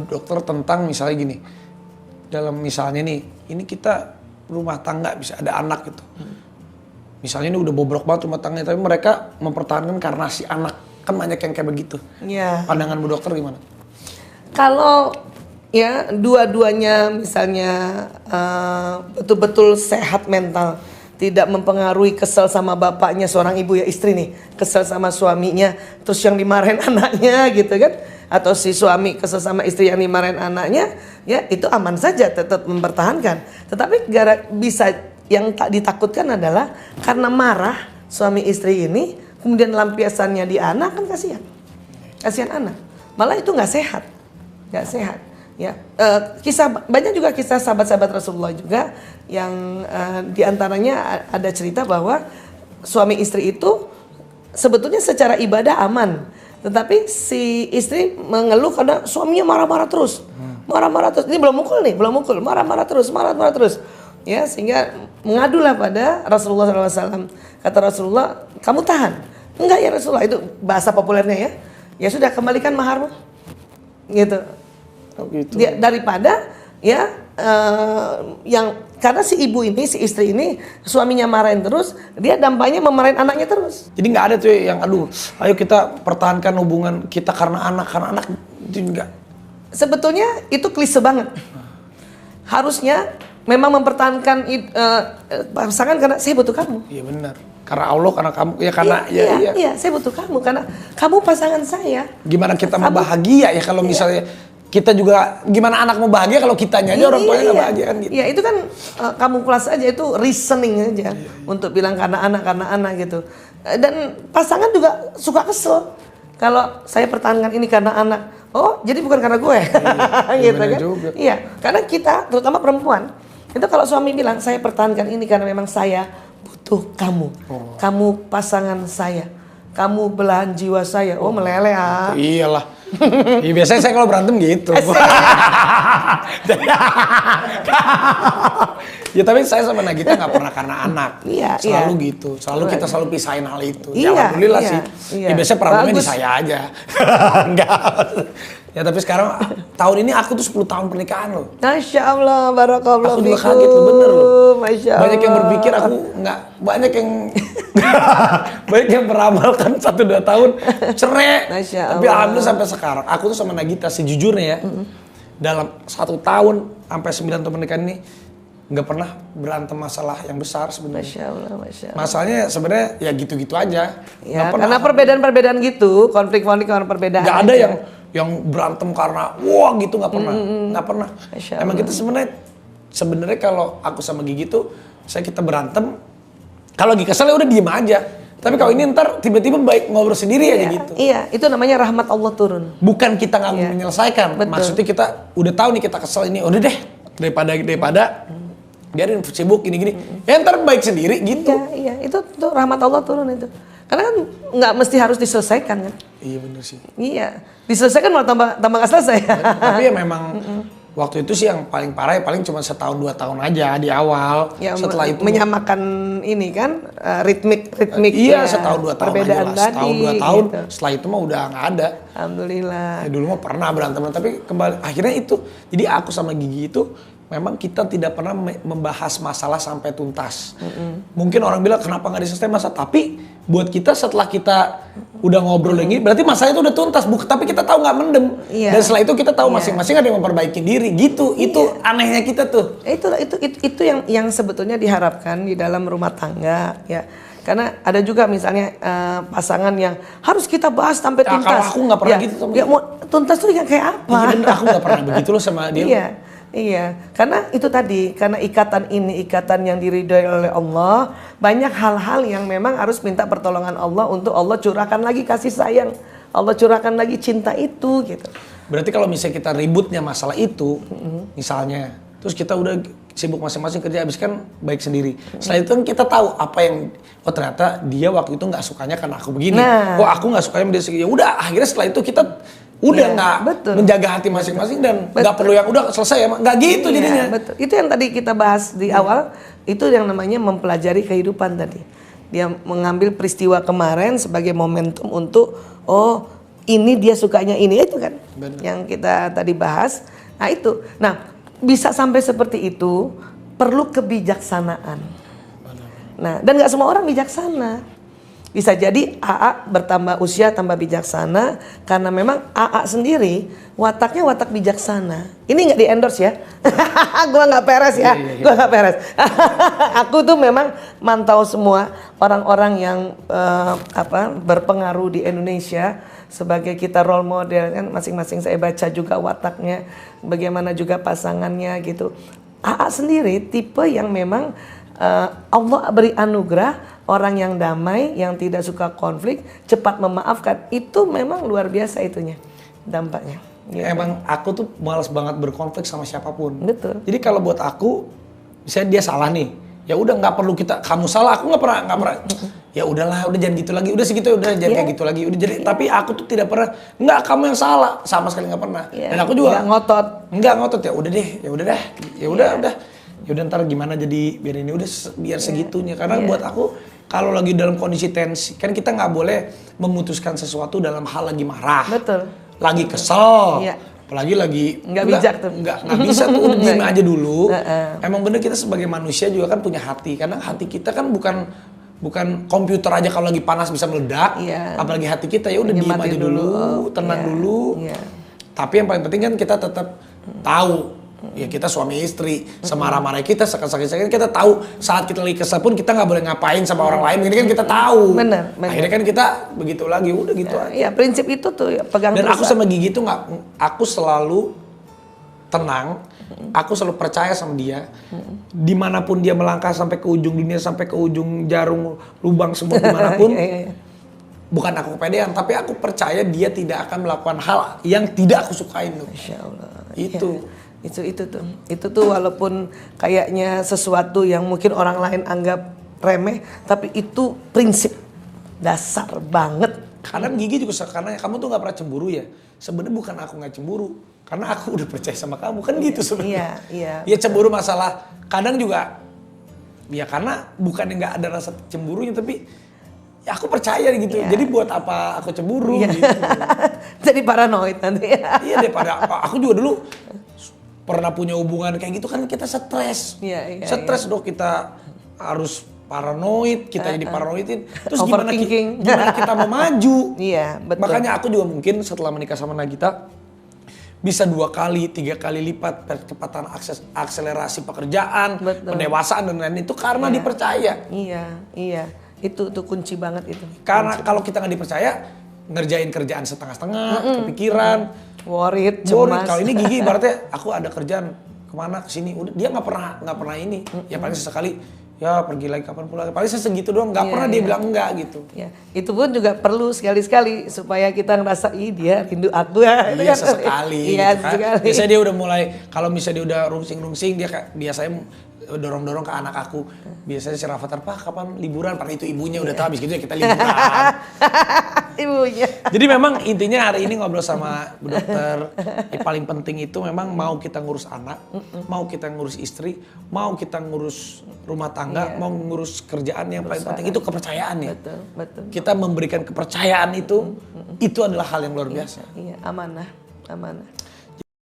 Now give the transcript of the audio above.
dokter tentang misalnya gini, dalam misalnya nih, ini kita rumah tangga bisa ada anak gitu. Misalnya ini udah bobrok banget rumah tangganya, tapi mereka mempertahankan karena si anak. Kan banyak yang kayak begitu. Iya. Pandangan Bu Dokter gimana? Kalau ya dua-duanya misalnya betul-betul sehat mental, tidak mempengaruhi kesel sama bapaknya, seorang ibu ya istri nih, kesel sama suaminya, terus yang dimarahin anaknya gitu kan, atau si suami kesel sama istri yang dimarahin anaknya, ya itu aman saja, tetap mempertahankan. Tetapi bisa yang tak ditakutkan adalah karena marah suami istri ini, kemudian lampiasannya di anak, kan kasihan anak, malah itu nggak sehat. Ya, banyak juga kisah sahabat-sahabat Rasulullah juga yang diantaranya ada cerita bahwa suami istri itu sebetulnya secara ibadah aman, tetapi si istri mengeluh karena suaminya marah-marah terus. Ini belum mukul, marah-marah terus. Ya, sehingga mengadulah pada Rasulullah SAW. Kata Rasulullah, kamu tahan? Enggak ya Rasulullah, itu bahasa populernya ya. Ya sudah, kembalikan maharmu. Gitu. Oh, gitu. Daripada ya yang karena si ibu ini, si istri ini suaminya marahin terus, dia dampaknya memarahin anaknya terus. Jadi nggak ada tuh yang aduh, ayo kita pertahankan hubungan kita karena anak itu enggak. Sebetulnya itu klise banget. Harusnya memang mempertahankan pasangan karena saya butuh kamu. Iya benar. Karena Allah, karena kamu, ya karena iya, saya butuh kamu karena kamu pasangan saya. Gimana kita mau bahagia ya kalau misalnya kita juga, gimana anak mau bahagia kalau kitanya aja orang tuanya nggak bahagia kan gitu. Iya, itu kan kamuflase aja, itu reasoning aja untuk bilang karena anak gitu. Dan pasangan juga suka kesel kalau saya pertahankan ini karena anak. Oh, jadi bukan karena gue. Gitu kan? Juga. Iya, karena kita terutama perempuan itu kalau suami bilang saya pertahankan ini karena memang saya butuh kamu. Kamu pasangan saya. Kamu belahan jiwa saya. Oh, meleleh ah. Iyalah. Ya, biasanya saya kalau berantem gitu. Ya tapi saya sama Nagita nggak pernah karena anak. Selalu gitu. Selalu kita selalu pisahin hal itu. Ya alhamdulillah sih. Ya biasanya problemnya di saya aja. Enggak. Ya tapi sekarang tahun ini aku tuh 10 tahun pernikahan loh. Masya Allah, barakallah. Aku juga kaget loh, bener loh. Masya Allah. Banyak yang berpikir aku nggak, banyak yang beramalkan 1-2 tahun cerai. Tapi alhamdulillah sampai sekarang aku tuh sama Nagita sejujurnya ya, dalam 1 tahun sampai 9 tahun pernikahan ini nggak pernah berantem masalah yang besar sebenarnya. Masya Allah, Masya Allah. Masalahnya sebenarnya ya gitu-gitu aja. Ya, karena perbedaan-perbedaan gitu, konflik-konflik karena perbedaan. Nggak ada yang berantem karena wah gitu, nggak pernah, nggak pernah. Emang kita sebenarnya kalau aku sama Gigi tuh, kita berantem, kalau lagi kesel ya udah diem aja. Tapi kalau ini ntar tiba-tiba baik ngobrol sendiri aja gitu. Iya, itu namanya rahmat Allah turun. Bukan kita nggak menyelesaikan, maksudnya kita udah tahu nih kita kesel ini, udah deh daripada biarin sibuk gini-gini, ya ntar baik sendiri gitu. Iya, itu rahmat Allah turun itu. Karena kan nggak mesti harus diselesaikan kan. Iya bener sih. Iya, diselesaikan malah tambah nggak selesai. Tapi ya memang waktu itu sih yang paling parah ya paling cuma 1-2 tahun aja di awal. Ya, setelah itu menyamakan ini kan ritmik. Iya, 1-2 tahun perbedaan aja lah. Setahun 2 tahun. Gitu. Setelah itu mah udah nggak ada. Alhamdulillah. Ya, dulu mah pernah berantem tapi kembali akhirnya itu. Jadi aku sama Gigi itu memang kita tidak pernah membahas masalah sampai tuntas. Mungkin orang bilang kenapa nggak diselesaikan masalah, tapi buat kita setelah kita udah ngobrol lagi, berarti masalah itu udah tuntas. Tapi kita tahu nggak mendem. Dan setelah itu kita tahu masing-masing ada yang memperbaiki diri. Gitu. Itu anehnya kita tuh. Itu yang sebetulnya diharapkan di dalam rumah tangga ya. Karena ada juga misalnya pasangan yang harus kita bahas sampai tuntas. Kalau aku nggak pernah gitu sama dia. Mau tuntas tuh yang kayak apa? Iya bener, aku nggak pernah begitu loh sama dia. Iya, karena itu tadi, karena ikatan ini ikatan yang diridhoi oleh Allah, banyak hal-hal yang memang harus minta pertolongan Allah untuk Allah curahkan lagi kasih sayang, Allah curahkan lagi cinta itu gitu. Berarti kalau misalnya kita ributnya masalah itu, misalnya, terus kita udah sibuk masing-masing kerja, habis kan baik sendiri. Setelah itu kan kita tahu apa yang, oh ternyata dia waktu itu nggak sukanya karena aku begini, oh aku nggak sukanya dia segini. Ya udah, akhirnya setelah itu kita udah nggak menjaga hati masing-masing dan nggak perlu yang udah selesai ya, nggak gitu jadinya. Betul. Itu yang tadi kita bahas di awal, itu yang namanya mempelajari kehidupan tadi. Dia mengambil peristiwa kemarin sebagai momentum untuk ini dia sukanya ini, itu kan. Benar. yang kita tadi bahas. Nah itu, nah bisa sampai seperti itu perlu kebijaksanaan. Nah dan nggak semua orang bijaksana. Bisa jadi AA bertambah usia tambah bijaksana karena memang AA sendiri wataknya watak bijaksana. Ini nggak di endorse ya, gua nggak peres ya, gua nggak peres. Aku tuh memang mantau semua orang-orang yang berpengaruh di Indonesia sebagai kita role model kan, masing-masing saya baca juga wataknya, bagaimana juga pasangannya gitu. AA sendiri tipe yang memang Allah beri anugerah orang yang damai, yang tidak suka konflik, cepat memaafkan. Itu memang luar biasa itunya dampaknya. Gitu. Emang aku tuh malas banget berkonflik sama siapapun. Betul. Jadi kalau buat aku, misalnya dia salah nih, ya udah nggak perlu kamu salah. Aku nggak pernah. Ya udahlah, udah jangan gitu lagi. Udah segitu, udah jangan kayak gitu lagi. Udah jadi. Tapi aku tuh tidak pernah. Nggak, kamu yang salah, sama sekali nggak pernah. Dan aku juga nggak ngotot. Ya udah deh, ya udah dah, ya udah. Ya udah ntar gimana jadi biar ini udah biar segitunya. Karena buat aku kalau lagi dalam kondisi tensi, kan kita nggak boleh memutuskan sesuatu dalam hal lagi marah. Betul. Lagi kesel. Apalagi lagi nggak bijak tuh. Nggak bisa tuh, udah diem aja dulu. Emang bener kita sebagai manusia juga kan punya hati. Karena hati kita kan bukan komputer aja kalau lagi panas bisa meledak. Apalagi hati kita ya udah diem aja dulu, tenang dulu. Tapi yang paling penting kan kita tetap tahu. Ya kita suami istri, semarah-marah kita, sakit-sakit kita tahu saat kita lagi kesel pun kita nggak boleh ngapain sama orang lain, ini kan kita tahu. Bener. Akhirnya kan kita begitu lagi, udah gitu aja. Ya prinsip itu tuh ya, pegang. Dan aku sama Gigi tuh aku selalu tenang, aku selalu percaya sama dia. Dimanapun dia melangkah sampai ke ujung dunia, sampai ke ujung jarum lubang semua dimanapun. Bukan aku kepedean, tapi aku percaya dia tidak akan melakukan hal yang tidak aku sukain tuh. Masya Allah. Itu. Itu tuh walaupun kayaknya sesuatu yang mungkin orang lain anggap remeh, tapi itu prinsip dasar banget. Karena Gigi juga karena kamu tuh nggak pernah cemburu ya. Sebenarnya bukan aku nggak cemburu, karena aku udah percaya sama kamu kan gitu sebenarnya. Iya. Ya cemburu masalah kadang juga, ya karena bukan nggak ada rasa cemburunya tapi ya aku percaya gitu. Jadi buat apa aku cemburu gitu. Jadi paranoid nanti. Iya daripada aku juga dulu pernah punya hubungan kayak gitu kan kita stres. Stres dong kita harus paranoid, kita jadi paranoidin. Terus gimana kita mau maju? Betul. Makanya aku juga mungkin setelah menikah sama Nagita bisa 2 kali, 3 kali lipat percepatan akselerasi pekerjaan, pendewasaan dan lain-lain itu karena dipercaya. Iya. Itu kunci banget itu. Karena kalau kita nggak dipercaya, ngerjain kerjaan setengah-setengah, kepikiran, worried, cemas. Kalau ini Gigi ibaratnya aku ada kerjaan kemana kesini, udah dia nggak pernah ini. Ya paling sesekali ya pergi lagi kapan pulang. Paling segitu doang, nggak pernah dia bilang enggak gitu. Itu pun juga perlu sekali-sekali supaya kita ngerasa dia rindu aku ya. Iya sesekali. Iya gitu kan. sesekali. Biasanya dia udah mulai kalau misalnya dia udah rungsing dia biasanya dorong-dorong ke anak aku. Biasanya si Rafathar, "Pak, kapan liburan?" Padahal itu ibunya udah tahu habis gitu ya kita liburan. Ibunya. Jadi memang intinya hari ini ngobrol sama Bu Dokter, yang paling penting itu memang mau kita ngurus anak, mau kita ngurus istri, mau kita ngurus rumah tangga, mau ngurus kerjaan, yang paling penting itu kepercayaan ya. Betul. Kita memberikan kepercayaan itu adalah hal yang luar biasa. Iya, amanah.